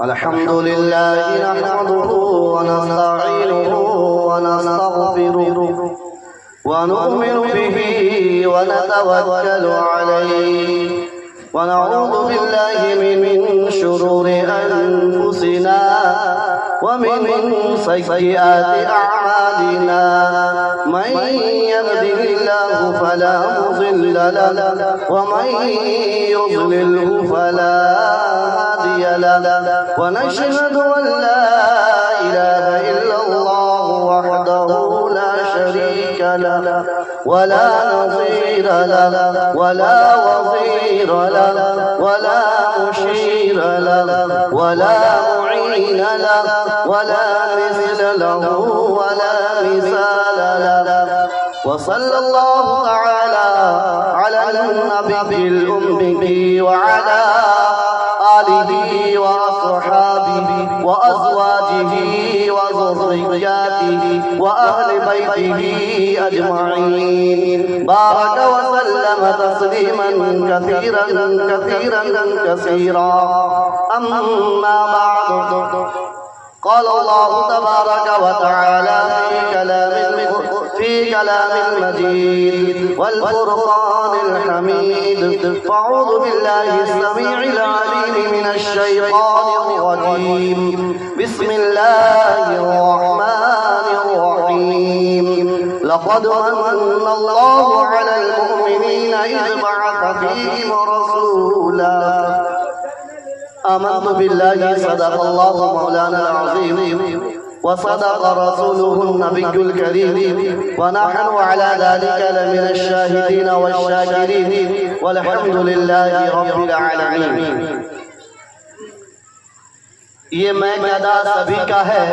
الحمد لله نحمده ونستعينه ونستغفره ونؤمن به ونتوكل عليه ونعوذ بالله من شرور أنفسنا ومن سيئات أعمالنا. من يهده الله فلا مضل له ومن يضلله فلا هادي له. ونشهد أن لا إله إلا الله وحده لا شريك له ولا نظير له ولا وظير له ولا مشير له ولا معين له ولا مثل له ولا مثال له. وصلى الله تعالى على النبي الأمي وعلى آله وأصحابه وأزواجه وذرياته وأهل بيته أجمعين. بارك وسلم تسليما كثيرا كثيرا كثيرا. أما بعد، قال الله تبارك وتعالى في كلام المجيد والفرقان الحميد. فاعوذ بالله السميع العليم من الشيطان الرجيم. بسم الله الرحمن الرحيم. لقد من الله على المؤمنين إذ بعث فيهم رسولا. آمنت بالله صدق الله مولانا العظيم وصدق رسوله النبي الكريم ونحن على ذلك لمن الشاهدين والشاكرين والحمد لله رب العالمين. ये मैं अदा सभी का है,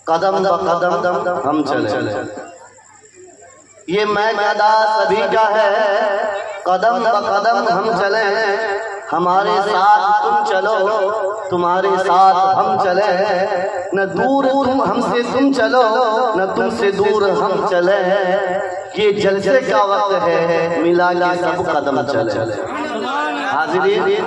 कदम ब कदम हम चले। ये मैं अदा सभी का है, कदम ब कदम हम चले। हमारे साथ तुम चलो, तुम्हारे साथ हम चले। न दूर तुम हमसे तुम चलो, न तुमसे दूर हम चले। ये जलसे का वक्त है, मिला के सब कदम चले। हाजिरीन,